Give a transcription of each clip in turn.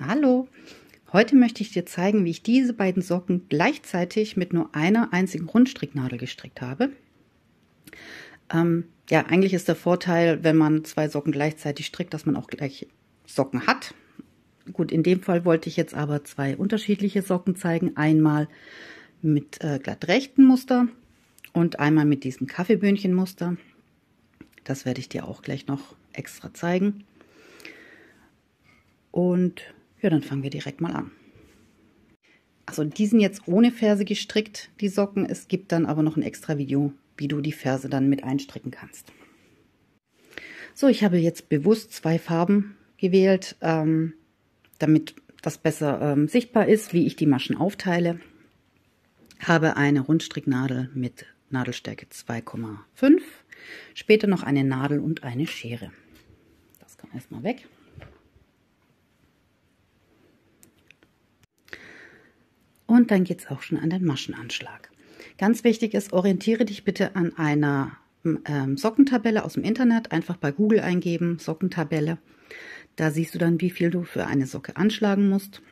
Hallo, heute möchte ich dir zeigen, wie ich diese beiden Socken gleichzeitig mit nur einer einzigen Rundstricknadel gestrickt habe. Ja, eigentlich ist der Vorteil, wenn man zwei Socken gleichzeitig strickt, dass man auch gleich Socken hat. Gut, in dem Fall wollte ich jetzt aber zwei unterschiedliche Socken zeigen. Einmal mit glatt rechten Muster und einmal mit diesem Kaffeeböhnchen-Muster. Das werde ich dir auch gleich noch extra zeigen. Und ja, dann fangen wir direkt mal an. Also die sind jetzt ohne Ferse gestrickt, die Socken. Es gibt dann aber noch ein extra Video, wie du die Ferse dann mit einstricken kannst. So, ich habe jetzt bewusst zwei Farben gewählt, damit das besser sichtbar ist, wie ich die Maschen aufteile. Habe eine Rundstricknadel mit Nadelstärke 2,5, später noch eine Nadel und eine Schere. Das kann erstmal weg. Und dann geht es auch schon an den Maschenanschlag. Ganz wichtig ist, orientiere dich bitte an einer Sockentabelle aus dem Internet. Einfach bei Google eingeben, Sockentabelle. Da siehst du dann, wie viel du für eine Socke anschlagen musst,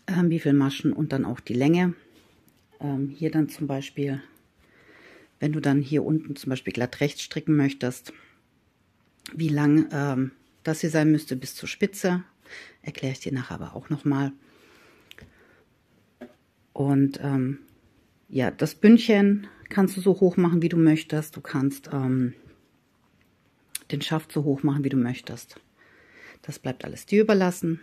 wie viele Maschen und dann auch die Länge. Hier dann zum Beispiel, wenn du dann hier unten zum Beispiel glatt rechts stricken möchtest, wie lang das hier sein müsste bis zur Spitze, erkläre ich dir nachher aber auch nochmal. Und ja, das Bündchen kannst du so hoch machen, wie du möchtest. Du kannst den Schaft so hoch machen, wie du möchtest. Das bleibt alles dir überlassen.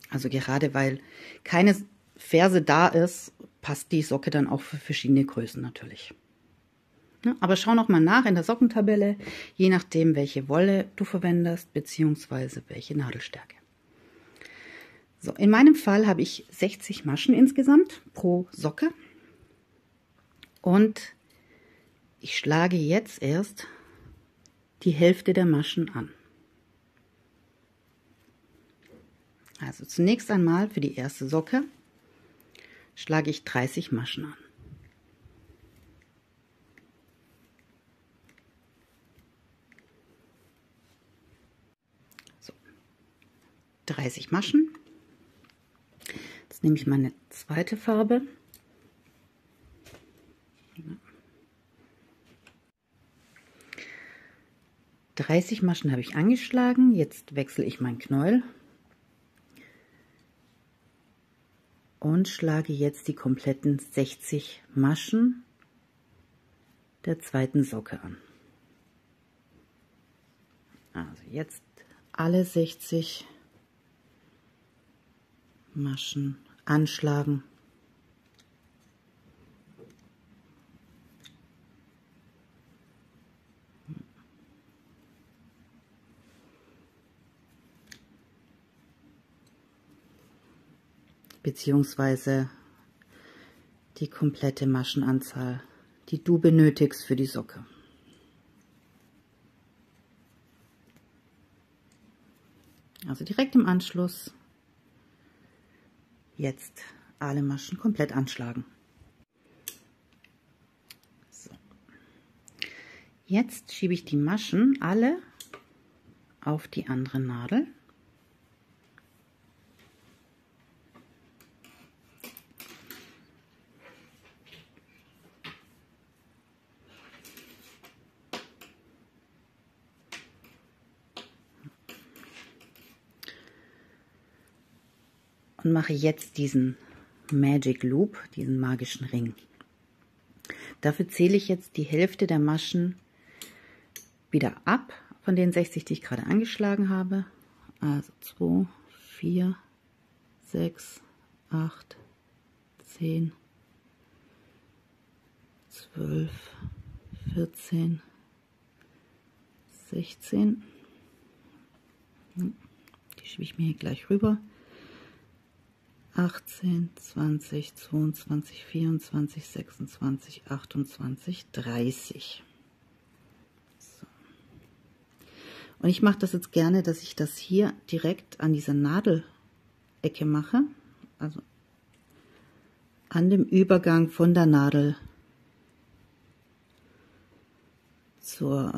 Also gerade weil keine Ferse da ist, passt die Socke dann auch für verschiedene Größen natürlich. Ja, aber schau noch mal nach in der Sockentabelle, je nachdem, welche Wolle du verwendest, beziehungsweise welche Nadelstärke. So, in meinem Fall habe ich 60 Maschen insgesamt pro Socke und ich schlage jetzt erst die Hälfte der Maschen an. Also zunächst einmal für die erste Socke schlage ich 30 Maschen an. So, 30 Maschen. Jetzt nehme ich meine zweite Farbe. Ja. 30 Maschen habe ich angeschlagen. Jetzt wechsle ich mein Knäuel und schlage jetzt die kompletten 60 Maschen der zweiten Socke an. Also jetzt alle 60 Maschen anschlagen. Beziehungsweise die komplette Maschenanzahl, die du benötigst für die Socke. Also direkt im Anschluss jetzt alle Maschen komplett anschlagen. So. Jetzt schiebe ich die Maschen alle auf die andere Nadel. Und mache jetzt diesen Magic Loop, diesen magischen Ring. Dafür zähle ich jetzt die Hälfte der Maschen wieder ab, von den 60, die ich gerade angeschlagen habe. Also 2, 4, 6, 8, 10, 12, 14, 16. Die schiebe ich mir hier gleich rüber. 18, 20, 22, 24, 26, 28, 30. So. Und ich mache das jetzt gerne, dass ich das hier direkt an dieser Nadelecke mache. Also an dem Übergang von der Nadel zur,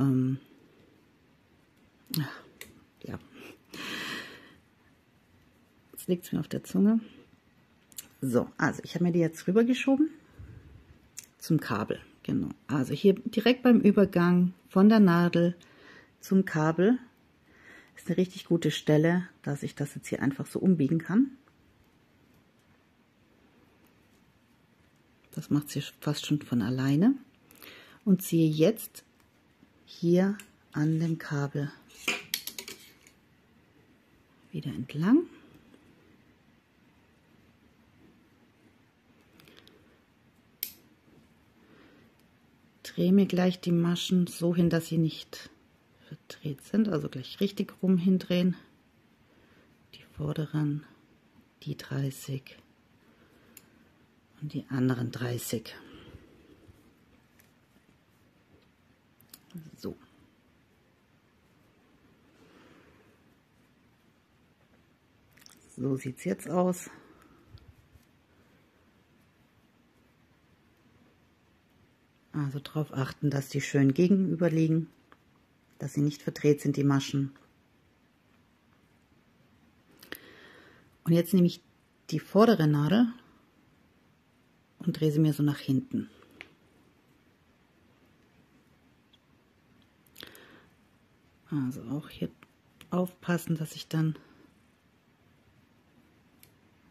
Jetzt liegt es mir auf der Zunge. So, also ich habe mir die jetzt rübergeschoben zum Kabel. Genau. Also hier direkt beim Übergang von der Nadel zum Kabel ist eine richtig gute Stelle, dass ich das jetzt hier einfach so umbiegen kann. Das macht sie fast schon von alleine. Und ziehe jetzt hier an dem Kabel wieder entlang. Drehe mir gleich die Maschen so hin, dass sie nicht verdreht sind, also gleich richtig rum hindrehen. Die vorderen, die 30 und die anderen 30. So. So sieht es jetzt aus. Also darauf achten, dass die schön gegenüber liegen, dass sie nicht verdreht sind, die Maschen. Und jetzt nehme ich die vordere Nadel und drehe sie mir so nach hinten. Also auch hier aufpassen, dass sich dann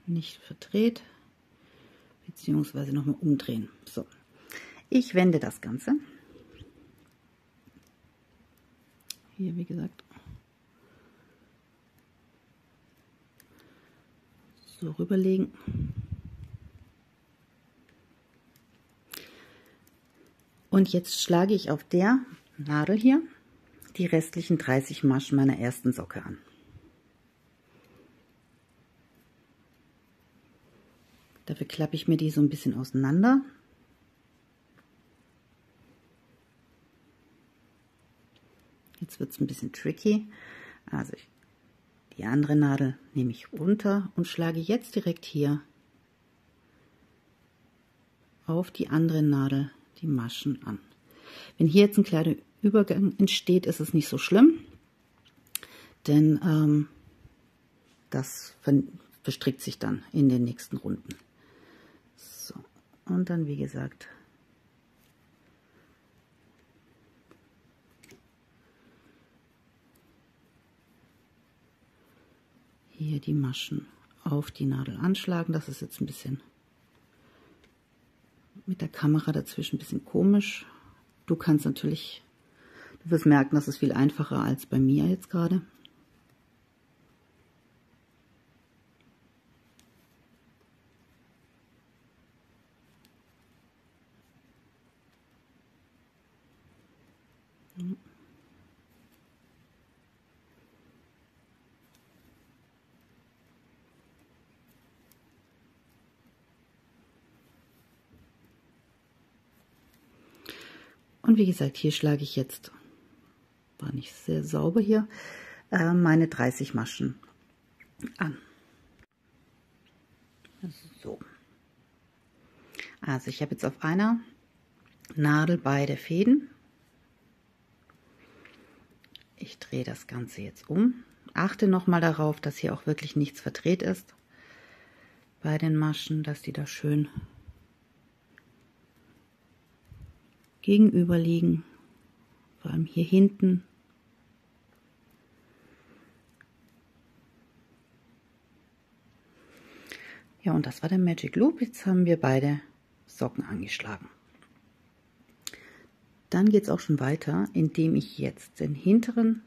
nicht verdreht, beziehungsweise nochmal umdrehen. So, ich wende das Ganze. Hier, wie gesagt, so rüberlegen. Und jetzt schlage ich auf der Nadel hier die restlichen 30 Maschen meiner ersten Socke an. Dafür klappe ich mir die so ein bisschen auseinander. Jetzt wird es ein bisschen tricky. Also die andere Nadel nehme ich runter und schlage jetzt direkt hier auf die andere Nadel die Maschen an. Wenn hier jetzt ein kleiner Übergang entsteht, ist es nicht so schlimm, denn das verstrickt sich dann in den nächsten Runden. So, und dann wie gesagt hier die Maschen auf die Nadel anschlagen. Das ist jetzt ein bisschen mit der Kamera dazwischen ein bisschen komisch. Du kannst natürlich, du wirst merken, das ist viel einfacher als bei mir jetzt gerade. Und wie gesagt, hier schlage ich jetzt, war nicht sehr sauber hier, meine 30 Maschen an. So. Also ich habe jetzt auf einer Nadel beide Fäden. Ich drehe das Ganze jetzt um. Achte nochmal darauf, dass hier auch wirklich nichts verdreht ist bei den Maschen, dass die da schön gegenüber liegen, vor allem hier hinten. Ja, und das war der Magic Loop. Jetzt haben wir beide Socken angeschlagen. Dann geht es auch schon weiter, indem ich jetzt den hinteren,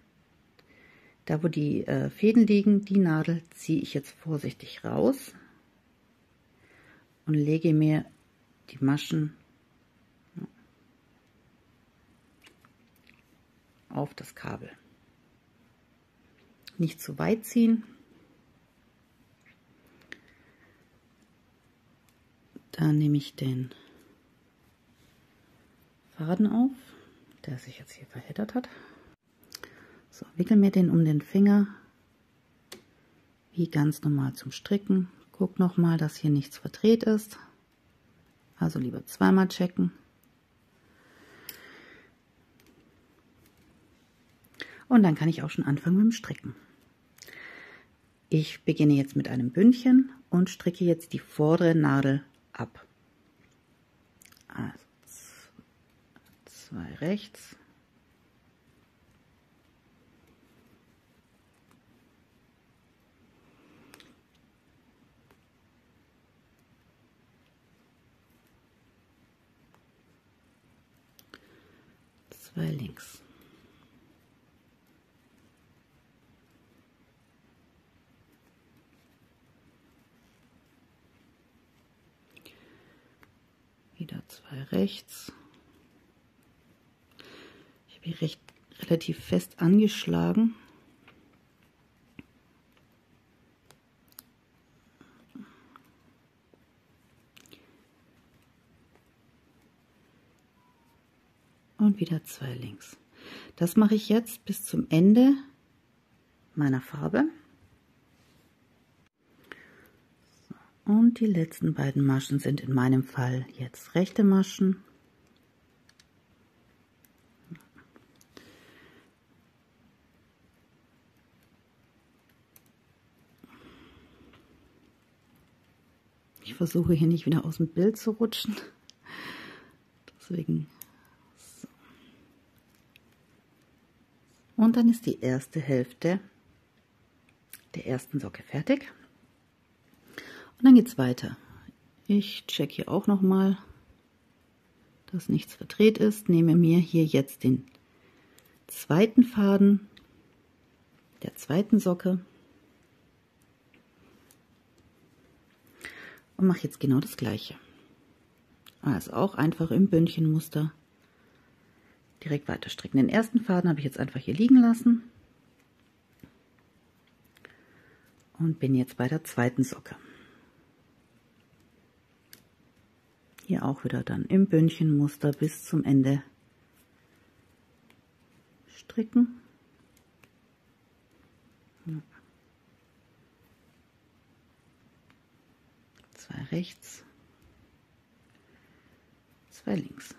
da wo die Fäden liegen, die Nadel ziehe ich jetzt vorsichtig raus und lege mir die Maschen auf das Kabel. Nicht zu weit ziehen. Dann nehme ich den Faden auf, der sich jetzt hier verheddert hat. So, wickel mir den um den Finger, wie ganz normal zum Stricken. Guck nochmal, dass hier nichts verdreht ist. Also lieber zweimal checken. Und dann kann ich auch schon anfangen mit dem Stricken. Ich beginne jetzt mit einem Bündchen und stricke jetzt die vordere Nadel ab. Also 2 rechts, links. Wieder 2 rechts. Ich habe hier relativ fest angeschlagen. Und wieder 2 links. Das mache ich jetzt bis zum Ende meiner Farbe. Und die letzten beiden Maschen sind in meinem Fall jetzt rechte Maschen. Ich versuche hier nicht wieder aus dem Bild zu rutschen. Deswegen. So. Und dann ist die erste Hälfte der ersten Socke fertig. Und dann geht es weiter. Ich check hier auch nochmal, dass nichts verdreht ist. Nehme mir hier jetzt den zweiten Faden der zweiten Socke und mache jetzt genau das gleiche. Also auch einfach im Bündchenmuster direkt weiter stricken. Den ersten Faden habe ich jetzt einfach hier liegen lassen und bin jetzt bei der zweiten Socke. Hier auch wieder dann im Bündchenmuster bis zum Ende stricken. Ja. 2 rechts, 2 links.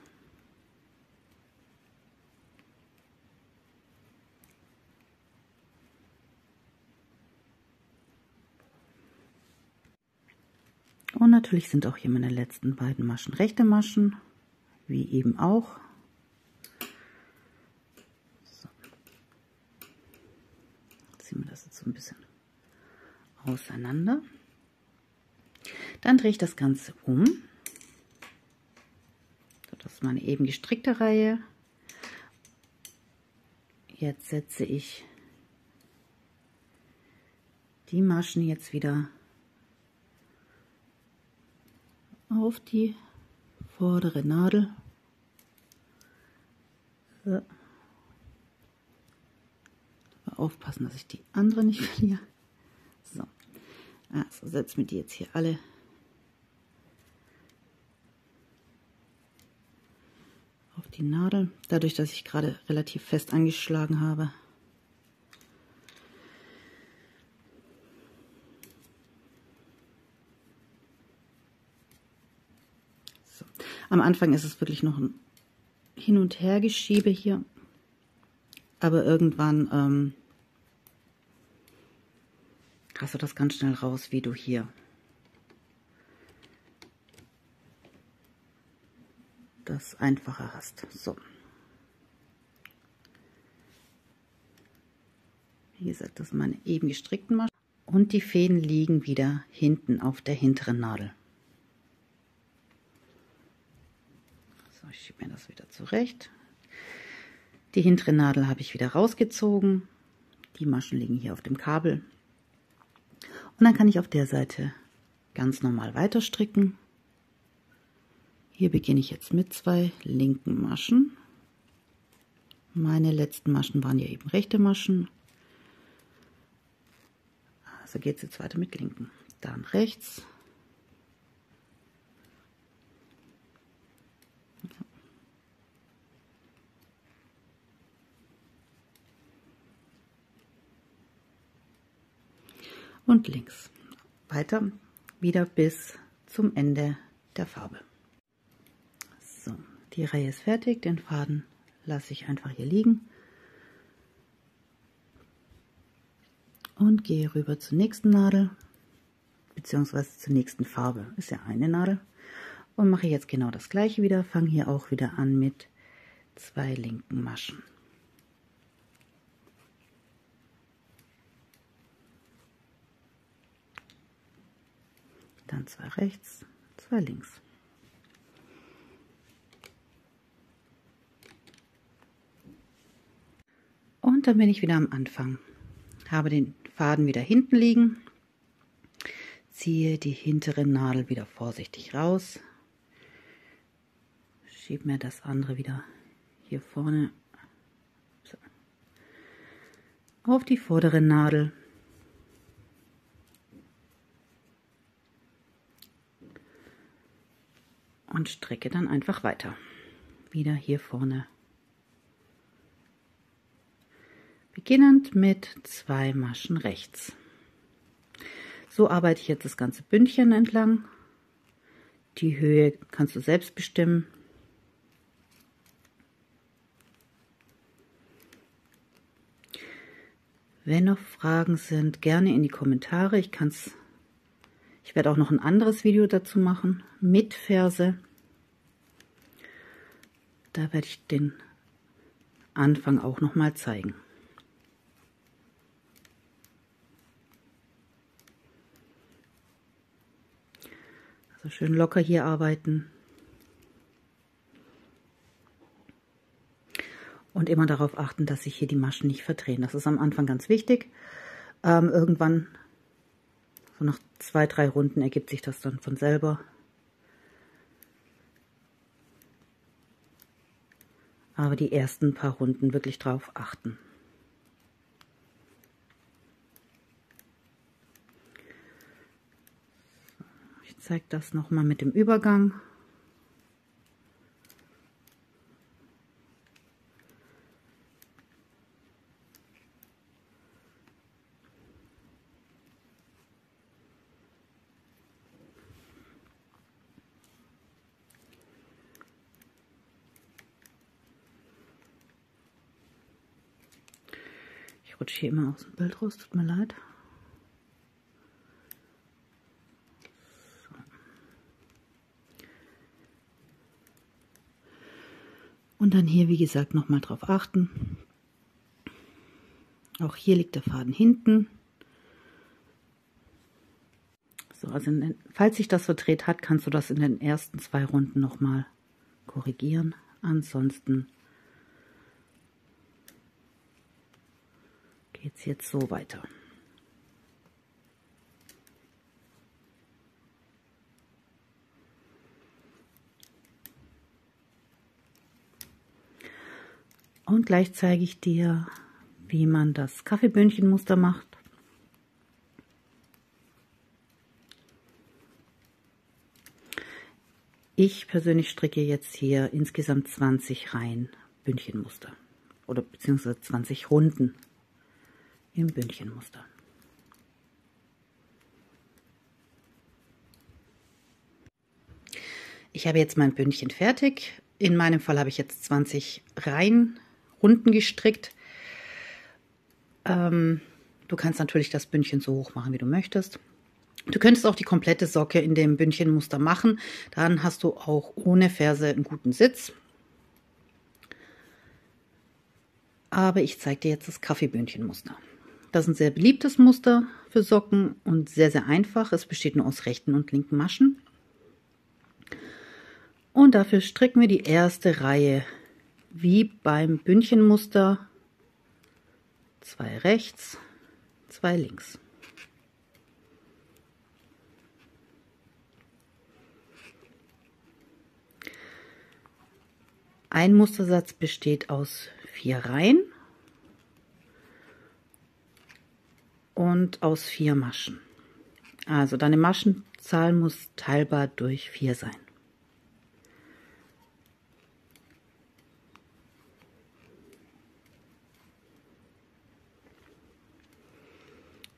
Und natürlich sind auch hier meine letzten beiden Maschen rechte Maschen, wie eben auch. So. Ziehen wir das jetzt so ein bisschen auseinander. Dann drehe ich das Ganze um. Das ist meine eben gestrickte Reihe. Jetzt setze ich die Maschen jetzt wieder auf die vordere Nadel. So. Aufpassen, dass ich die andere nicht verliere. So, also setzen wir die jetzt hier alle auf die Nadel. Dadurch, dass ich gerade relativ fest angeschlagen habe. So. Am Anfang ist es wirklich noch ein Hin- und Hergeschiebe hier, aber irgendwann hast du das ganz schnell raus, wie du hier das einfacher hast. So. Wie gesagt, das sind meine eben gestrickten Maschen und die Fäden liegen wieder hinten auf der hinteren Nadel. So, ich schiebe mir das wieder zurecht. Die hintere Nadel habe ich wieder rausgezogen. Die Maschen liegen hier auf dem Kabel. Und dann kann ich auf der Seite ganz normal weiter stricken. Hier beginne ich jetzt mit 2 linken Maschen. Meine letzten Maschen waren ja eben rechte Maschen. Also geht es jetzt weiter mit linken. Dann rechts. Und links. Weiter wieder bis zum Ende der Farbe. So, die Reihe ist fertig. Den Faden lasse ich einfach hier liegen. und gehe rüber zur nächsten Nadel, beziehungsweise zur nächsten Farbe, ist ja eine Nadel, und mache jetzt genau das gleiche wieder, fange hier auch wieder an mit 2 linken Maschen. Dann 2 rechts, 2 links. Und dann bin ich wieder am Anfang. Habe den Faden wieder hinten liegen, ziehe die hintere Nadel wieder vorsichtig raus, schiebe mir das andere wieder hier vorne auf die vordere Nadel. Und strecke dann einfach weiter. Wieder hier vorne. Beginnend mit 2 Maschen rechts. So arbeite ich jetzt das ganze Bündchen entlang. Die Höhe kannst du selbst bestimmen. Wenn noch Fragen sind, gerne in die Kommentare. Ich werde auch noch ein anderes Video dazu machen, mit Ferse. Da werde ich den Anfang auch noch mal zeigen. Also schön locker hier arbeiten. Und immer darauf achten, dass sich hier die Maschen nicht verdrehen. Das ist am Anfang ganz wichtig. Irgendwann, so nach 2, 3 Runden, ergibt sich das dann von selber. Aber die ersten paar Runden wirklich drauf achten. Ich zeige das nochmal mit dem Übergang. Ich rutsche hier immer aus dem Bild raus, tut mir leid. So. Und dann hier, wie gesagt, nochmal drauf achten. Auch hier liegt der Faden hinten. So, also falls sich das verdreht hat, kannst du das in den ersten 2 Runden nochmal korrigieren. Ansonsten geht es jetzt so weiter. Und gleich zeige ich dir, wie man das Kaffeebündchenmuster macht. Ich persönlich stricke jetzt hier insgesamt 20 Reihen Bündchenmuster oder beziehungsweise 20 Runden im Bündchenmuster. Ich habe jetzt mein Bündchen fertig. In meinem Fall habe ich jetzt 20 Reihen Runden gestrickt. Du kannst natürlich das Bündchen so hoch machen, wie du möchtest. Du könntest auch die komplette Socke in dem Bündchenmuster machen. Dann hast du auch ohne Ferse einen guten Sitz. Aber ich zeige dir jetzt das Kaffeebündchenmuster. Das ist ein sehr beliebtes Muster für Socken und sehr, sehr einfach. Es besteht nur aus rechten und linken Maschen. Und dafür stricken wir die erste Reihe wie beim Bündchenmuster. 2 rechts, 2 links. Ein Mustersatz besteht aus 4 Reihen und aus 4 Maschen. Also deine Maschenzahl muss teilbar durch 4 sein.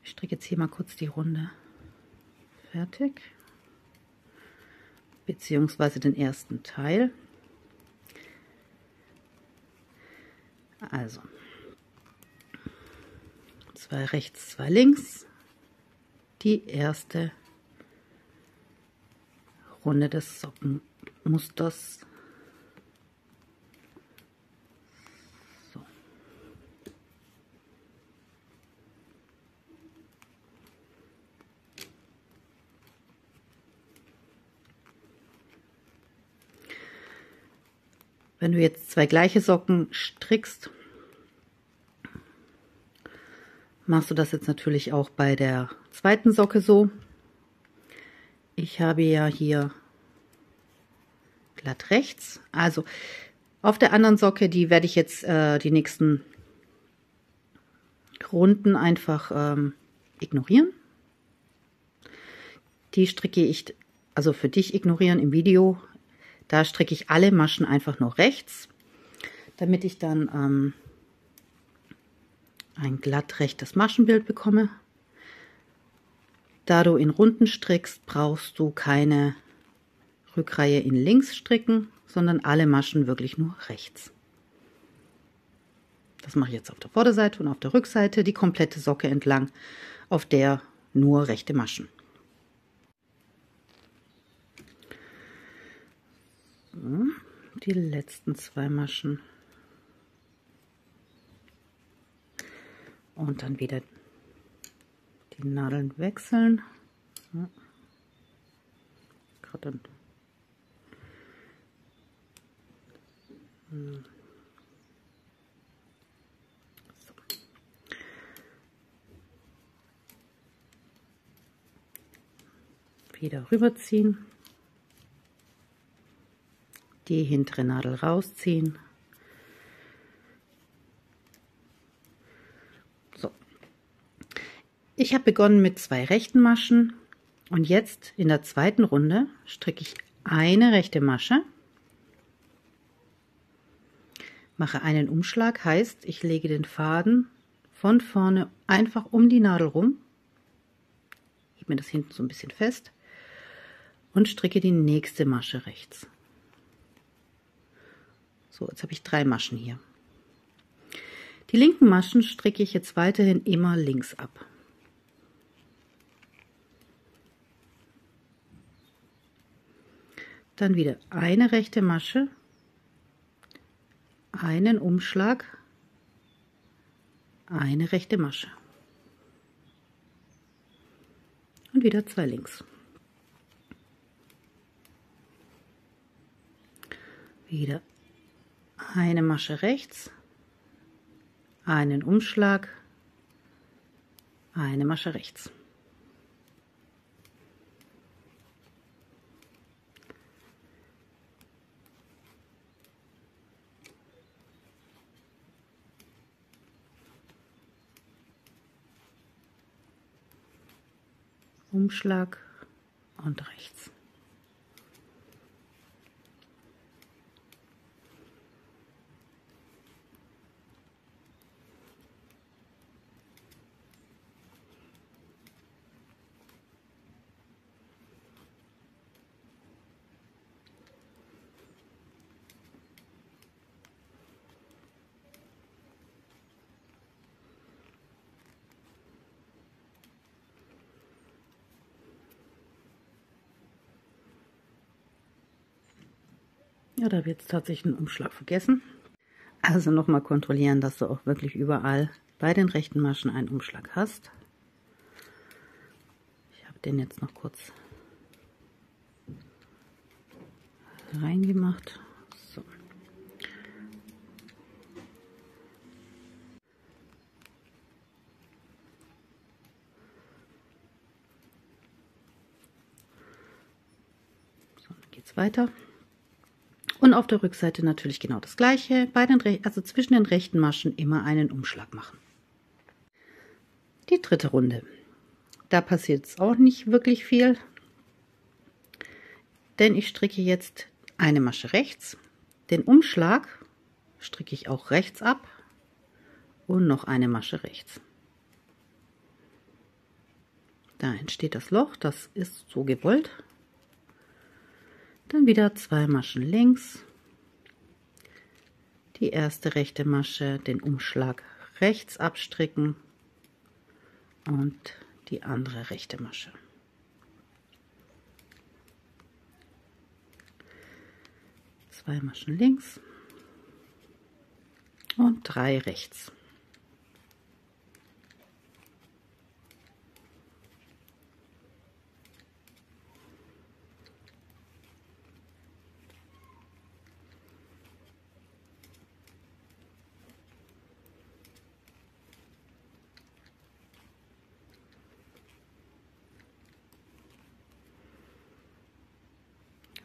Ich stricke jetzt hier mal kurz die Runde fertig, beziehungsweise den ersten Teil. Also 2 rechts, 2 links, die erste Runde des Sockenmusters. So. Wenn du jetzt 2 gleiche Socken strickst, machst du das jetzt natürlich auch bei der zweiten Socke so. Ich habe ja hier glatt rechts, also auf der anderen Socke, die werde ich jetzt die nächsten Runden einfach ignorieren. Die stricke ich, also für dich ignorieren im Video. Da stricke ich alle Maschen einfach nur rechts, damit ich dann ein glatt rechtes Maschenbild bekomme. Da du in Runden strickst, brauchst du keine Rückreihe in links stricken, sondern alle Maschen wirklich nur rechts. Das mache ich jetzt auf der Vorderseite und auf der Rückseite die komplette Socke entlang, auf der nur rechte Maschen. So, die letzten 2 Maschen. Und dann wieder die Nadeln wechseln. Ja. Gerade so. Wieder rüberziehen. Die hintere Nadel rausziehen. So. Ich habe begonnen mit 2 rechten Maschen und jetzt in der zweiten Runde stricke ich eine rechte Masche, mache einen Umschlag, heißt ich lege den Faden von vorne einfach um die Nadel rum, hebe mir das hinten so ein bisschen fest und stricke die nächste Masche rechts. So, jetzt habe ich 3 Maschen hier. Die linken Maschen stricke ich jetzt weiterhin immer links ab. Dann wieder eine rechte Masche, einen Umschlag, eine rechte Masche und wieder 2 links. Wieder eine Masche rechts, einen Umschlag, eine Masche rechts. Umschlag und rechts. Ja, da wird es tatsächlich einen Umschlag vergessen. Also nochmal kontrollieren, dass du auch wirklich überall bei den rechten Maschen einen Umschlag hast. Ich habe den jetzt noch kurz reingemacht. So. So, dann geht es weiter. Und auf der Rückseite natürlich genau das gleiche, bei den, also zwischen den rechten Maschen immer einen Umschlag machen. Die dritte Runde. Da passiert es auch nicht wirklich viel, denn ich stricke jetzt eine Masche rechts, den Umschlag stricke ich auch rechts ab und noch eine Masche rechts. Da entsteht das Loch, das ist so gewollt. Dann wieder 2 Maschen links, die erste rechte Masche, den Umschlag rechts abstricken, und die andere rechte Masche. Zwei Maschen links und 3 rechts.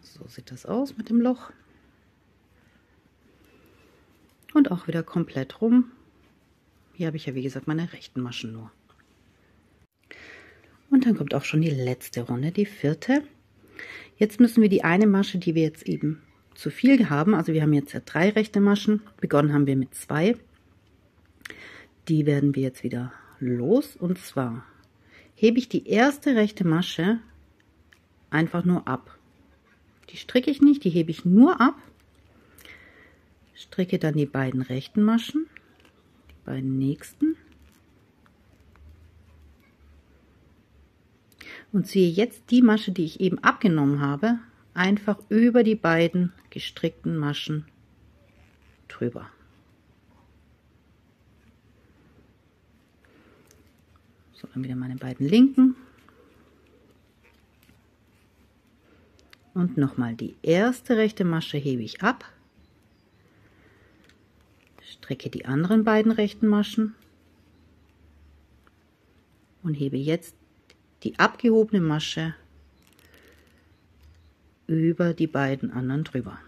So sieht das aus mit dem Loch. Und auch wieder komplett rum. Hier habe ich ja wie gesagt meine rechten Maschen nur. Und dann kommt auch schon die letzte Runde, die 4. Jetzt müssen wir die eine Masche, die wir jetzt eben zu viel haben, also wir haben jetzt ja 3 rechte Maschen, begonnen haben wir mit 2. Die werden wir jetzt wieder los, und zwar hebe ich die erste rechte Masche einfach nur ab. Die stricke ich nicht, die hebe ich nur ab. Stricke dann die beiden rechten Maschen, die beiden nächsten, und ziehe jetzt die Masche, die ich eben abgenommen habe, einfach über die beiden gestrickten Maschen drüber. So, dann wieder meine beiden linken und nochmal die erste rechte Masche hebe ich ab. Stricke die anderen beiden rechten Maschen und hebe jetzt die abgehobene Masche über die beiden anderen drüber.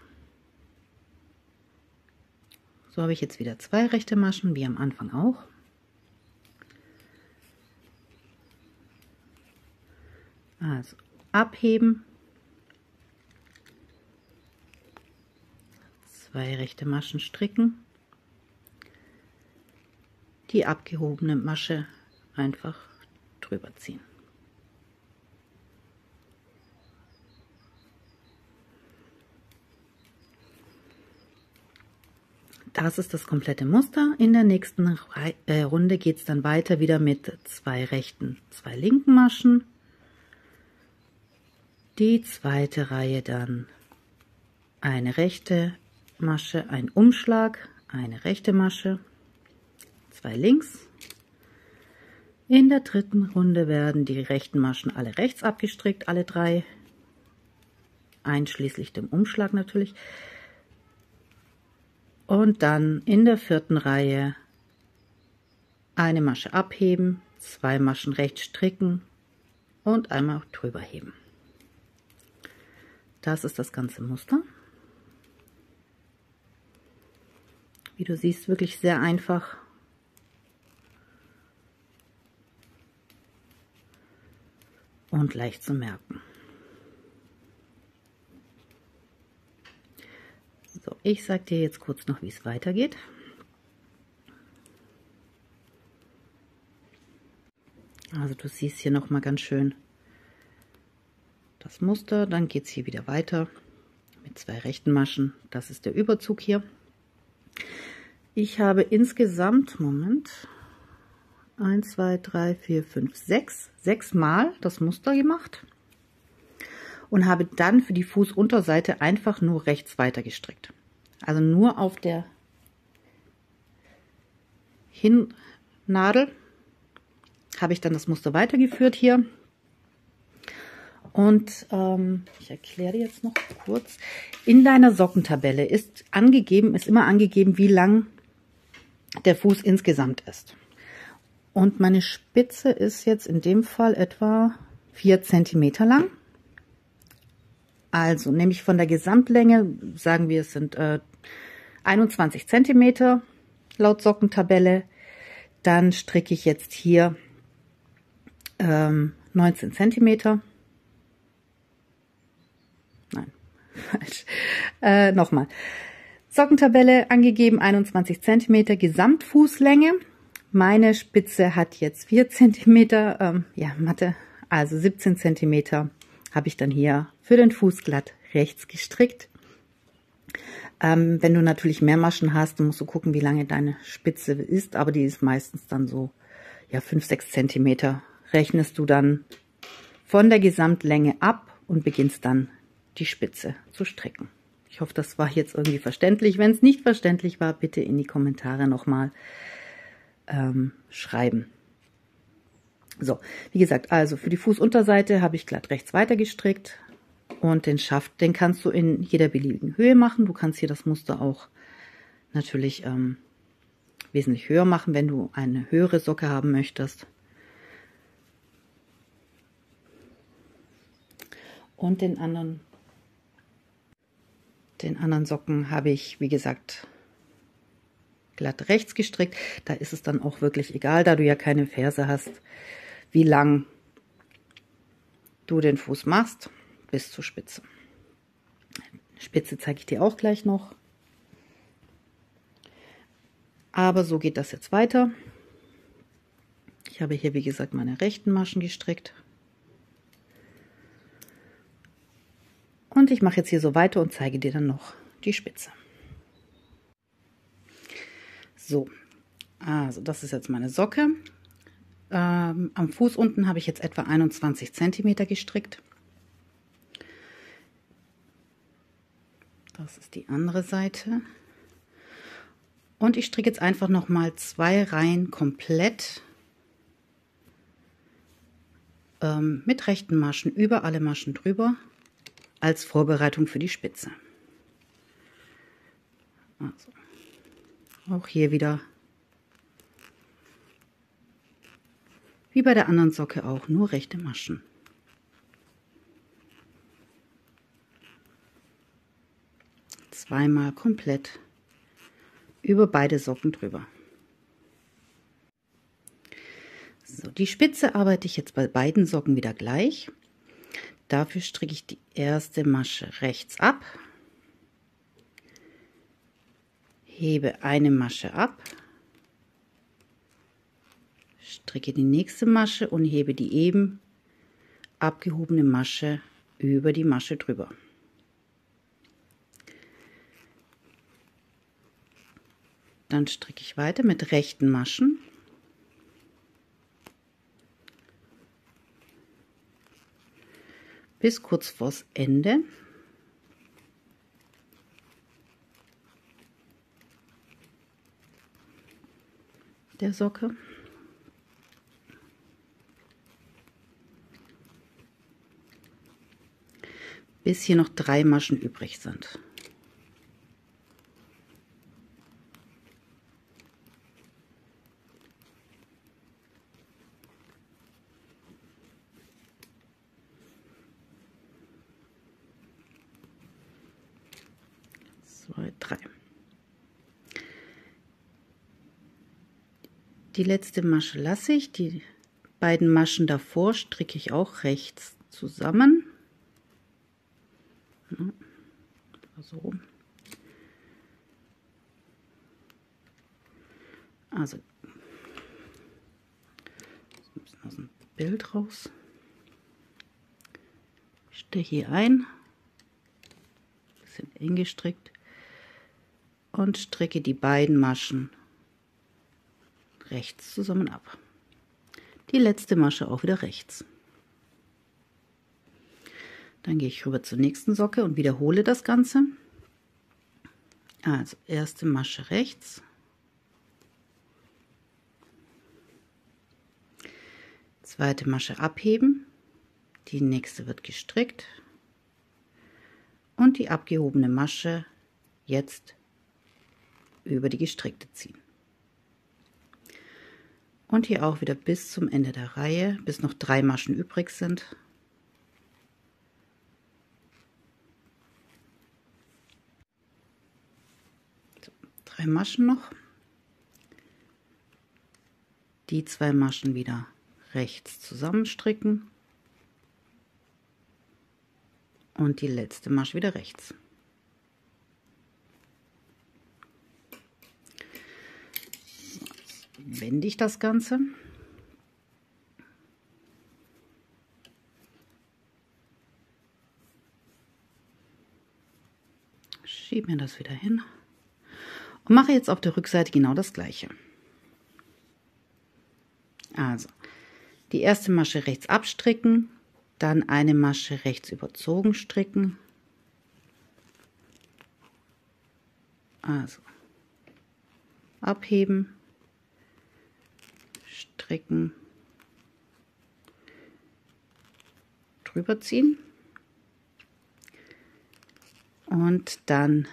So habe ich jetzt wieder 2 rechte Maschen, wie am Anfang auch. Also abheben, 2 rechte Maschen stricken, die abgehobene Masche einfach drüber ziehen. Das ist das komplette Muster. In der nächsten Runde geht es dann weiter wieder mit 2 rechten, 2 linken Maschen. Die zweite Reihe dann eine rechte Masche, ein Umschlag, eine rechte Masche, 2 links. In der dritten Runde werden die rechten Maschen alle rechts abgestrickt, alle 3, einschließlich dem Umschlag natürlich. Und dann in der 4. Reihe eine Masche abheben, 2 Maschen rechts stricken und einmal drüber heben. Das ist das ganze Muster. Wie du siehst, wirklich sehr einfach. Und leicht zu merken. So, ich sage dir jetzt kurz noch, wie es weitergeht. Also du siehst hier noch mal ganz schön das Muster. Dann geht es hier wieder weiter mit 2 rechten Maschen. Das ist der Überzug hier. Ich habe insgesamt, Moment, 1, 2, 3, 4, 5, 6 Mal das Muster gemacht und habe dann für die Fußunterseite einfach nur rechts weiter gestrickt. Also nur auf der Hinnadel habe ich dann das Muster weitergeführt hier. Und ich erkläre dir jetzt noch kurz. In deiner Sockentabelle ist immer angegeben, wie lang der Fuß insgesamt ist. Und meine Spitze ist jetzt in dem Fall etwa 4 cm lang. Also nehme ich von der Gesamtlänge, sagen wir, es sind 21 cm laut Sockentabelle. Dann stricke ich jetzt hier 19 cm. Nein, falsch. Nochmal. Sockentabelle angegeben, 21 cm Gesamtfußlänge. Meine Spitze hat jetzt 4 cm, ja, Mathe, also 17 cm habe ich dann hier für den Fuß glatt rechts gestrickt. Wenn du natürlich mehr Maschen hast, dann musst du gucken, wie lange deine Spitze ist, aber die ist meistens dann so, ja, 5, 6 Zentimeter rechnest du dann von der Gesamtlänge ab und beginnst dann die Spitze zu stricken. Ich hoffe, das war jetzt irgendwie verständlich. Wenn es nicht verständlich war, bitte in die Kommentare nochmal schreiben. So, wie gesagt, also für die Fußunterseite habe ich glatt rechts weiter gestrickt und den Schaft, den kannst du in jeder beliebigen Höhe machen. Du kannst hier das Muster auch natürlich wesentlich höher machen, wenn du eine höhere Socke haben möchtest. Und den anderen Socken habe ich, wie gesagt, glatt rechts gestrickt. Da ist es dann auch wirklich egal, da du ja keine Ferse hast, wie lang du den Fuß machst bis zur Spitze. Spitze zeige ich dir auch gleich noch. Aber so geht das jetzt weiter. Ich habe hier, wie gesagt, meine rechten Maschen gestrickt. Und ich mache jetzt hier so weiter und zeige dir dann noch die Spitze. So, also das ist jetzt meine Socke. Am Fuß unten habe ich jetzt etwa 21 cm gestrickt. Das ist die andere Seite. Und ich stricke jetzt einfach noch mal 2 Reihen komplett mit rechten Maschen über alle Maschen drüber als Vorbereitung für die Spitze. Also, auch hier wieder wie bei der anderen Socke auch nur rechte Maschen. Zweimal komplett über beide Socken drüber. So, die Spitze arbeite ich jetzt bei beiden Socken wieder gleich. Dafür stricke ich die erste Masche rechts ab, hebe eine Masche ab, stricke die nächste Masche und hebe die eben abgehobene Masche über die Masche drüber. Dann stricke ich weiter mit rechten Maschen. Bis kurz vors Ende. Der Socke. Bis hier noch 3 Maschen übrig sind. Die letzte Masche lasse ich, die beiden Maschen davor stricke ich auch rechts zusammen. So. Also ein bisschen aus dem Bild raus. Ich steche hier ein, bisschen eng gestrickt und stricke die beiden Maschen rechts zusammen ab. Die letzte Masche auch wieder rechts. Dann gehe ich rüber zur nächsten Socke und wiederhole das Ganze. Also erste Masche rechts, zweite Masche abheben, die nächste wird gestrickt und die abgehobene Masche jetzt über die gestrickte ziehen. Und hier auch wieder bis zum Ende der Reihe, bis noch 3 Maschen übrig sind. So, 3 Maschen noch. Die 2 Maschen wieder rechts zusammenstricken. Und die letzte Masche wieder rechts. Wende ich das Ganze. Schiebe mir das wieder hin und mache jetzt auf der Rückseite genau das Gleiche. Die erste Masche rechts abstricken, dann eine Masche rechts überzogen stricken. Also abheben, stricken, drüber ziehen und dann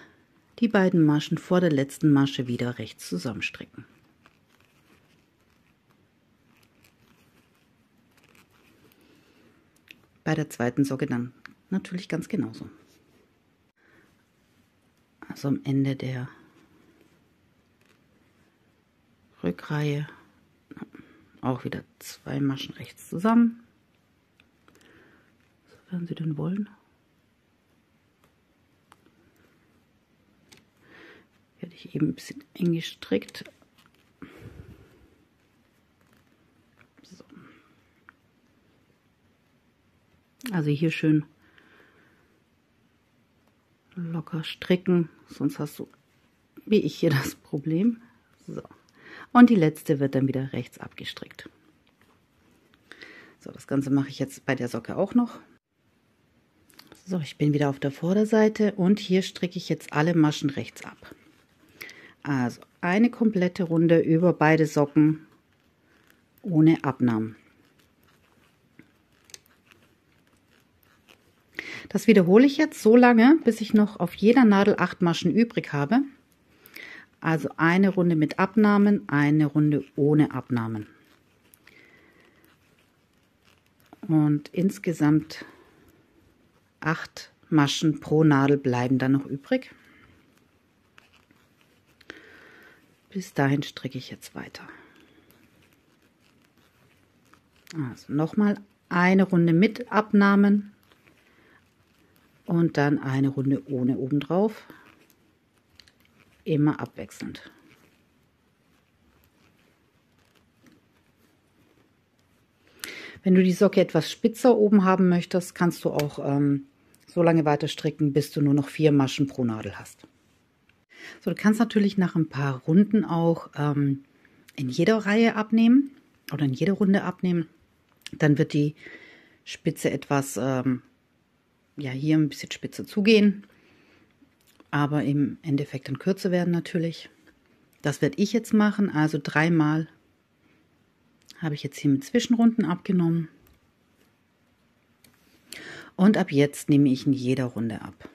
die beiden Maschen vor der letzten Masche wieder rechts zusammenstricken. Bei der zweiten Socke dann natürlich ganz genauso. Also am Ende der Rückreihe auch wieder 2 Maschen rechts zusammen, sofern Sie denn wollen. Werde ich eben ein bisschen eng gestrickt. So. Also hier schön locker stricken, sonst hast du, wie ich hier, das Problem. So. Und die letzte wird dann wieder rechts abgestrickt. So, das Ganze mache ich jetzt bei der Socke auch noch. So, ich bin wieder auf der Vorderseite und hier stricke ich jetzt alle Maschen rechts ab. Also eine komplette Runde über beide Socken ohne Abnahmen. Das wiederhole ich jetzt so lange, bis ich noch auf jeder Nadel 8 Maschen übrig habe. Also eine Runde mit Abnahmen, eine Runde ohne Abnahmen. Und insgesamt 8 Maschen pro Nadel bleiben dann noch übrig. Bis dahin stricke ich jetzt weiter. Also nochmal eine Runde mit Abnahmen und dann eine Runde ohne obendrauf. Immer abwechselnd. Wenn du die Socke etwas spitzer oben haben möchtest, kannst du auch so lange weiter stricken, bis du nur noch 4 Maschen pro Nadel hast. So, du kannst natürlich nach ein paar Runden auch in jeder Reihe abnehmen oder in jeder Runde abnehmen. Dann wird die Spitze etwas, ja, hier ein bisschen spitzer zugehen, aber im Endeffekt dann kürzer werden natürlich. Das werde ich jetzt machen, also 3 Mal habe ich jetzt hier mit Zwischenrunden abgenommen. Und ab jetzt nehme ich in jeder Runde ab.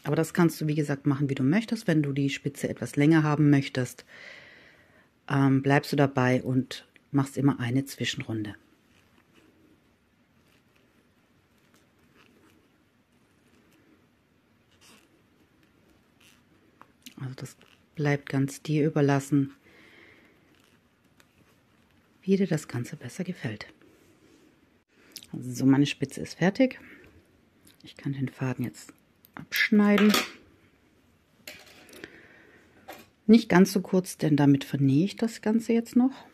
Aber das kannst du, wie gesagt, machen, wie du möchtest. Wenn du die Spitze etwas länger haben möchtest, bleibst du dabei und machst immer eine Zwischenrunde. Also das bleibt ganz dir überlassen, wie dir das Ganze besser gefällt. Also so, meine Spitze ist fertig. Ich kann den Faden jetzt abschneiden. Nicht ganz so kurz, denn damit vernähe ich das Ganze jetzt noch.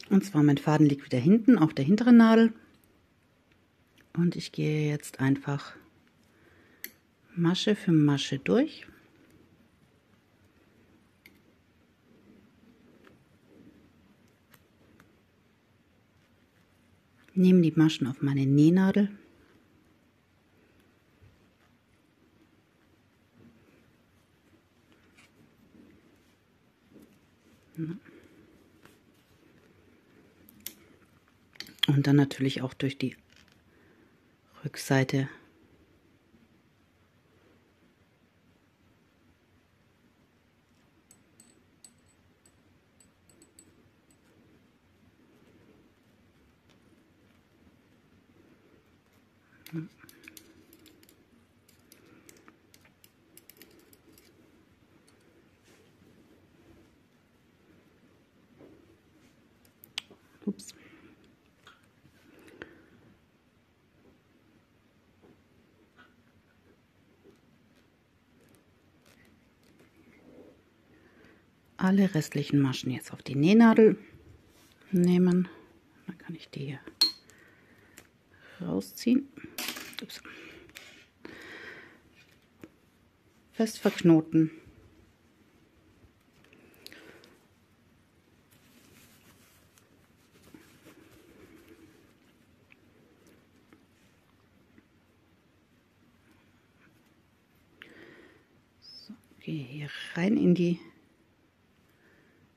Und zwar mein Faden liegt wieder hinten auf der hinteren Nadel. Und ich gehe jetzt einfach Masche für Masche durch. Nehme die Maschen auf meine Nähnadel. Und dann natürlich auch durch die Rückseite . Ups. Alle restlichen Maschen jetzt auf die Nähnadel nehmen. Dann kann ich die hier rausziehen. Ups. fest verknoten. So, gehe hier rein in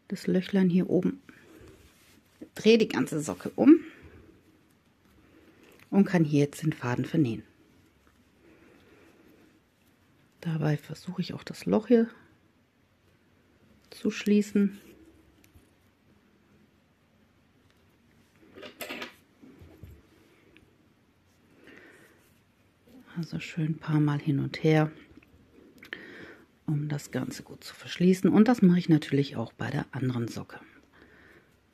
das Löchlein hier oben. Drehe die ganze Socke um und kann hier jetzt den Faden vernähen. Dabei versuche ich auch das Loch hier zu schließen. Also schön ein paar Mal hin und her, um das Ganze gut zu verschließen. Und das mache ich natürlich auch bei der anderen Socke.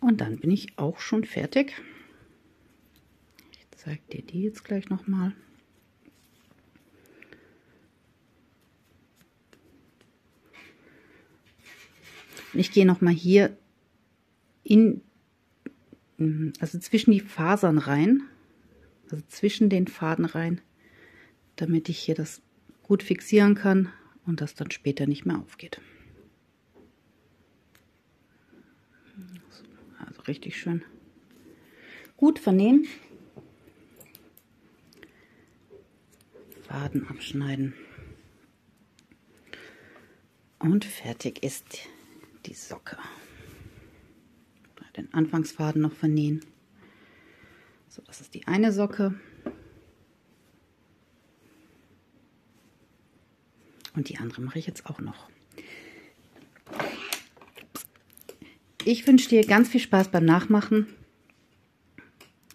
Und dann bin ich auch schon fertig. Ich zeige dir die jetzt gleich nochmal. Ich gehe nochmal hier also zwischen die Fasern rein, also zwischen den Faden rein, damit ich hier das gut fixieren kann und das dann später nicht mehr aufgeht. Also richtig schön gut vernähen, Faden abschneiden und fertig ist die Socke. Den Anfangsfaden noch vernähen. So, das ist die eine Socke. Und die andere mache ich jetzt auch noch. Ich wünsche dir ganz viel Spaß beim Nachmachen.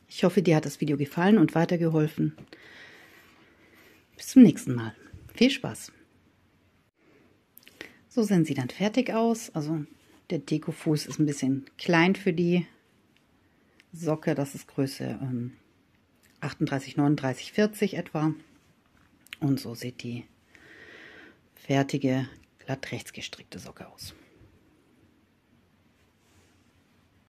Ich hoffe, dir hat das Video gefallen und weitergeholfen. Bis zum nächsten Mal. Viel Spaß! So sehen sie dann fertig aus. Also der Dekofuß ist ein bisschen klein für die Socke. Das ist Größe 38, 39, 40 etwa. Und so sieht die fertige, glatt rechts gestrickte Socke aus.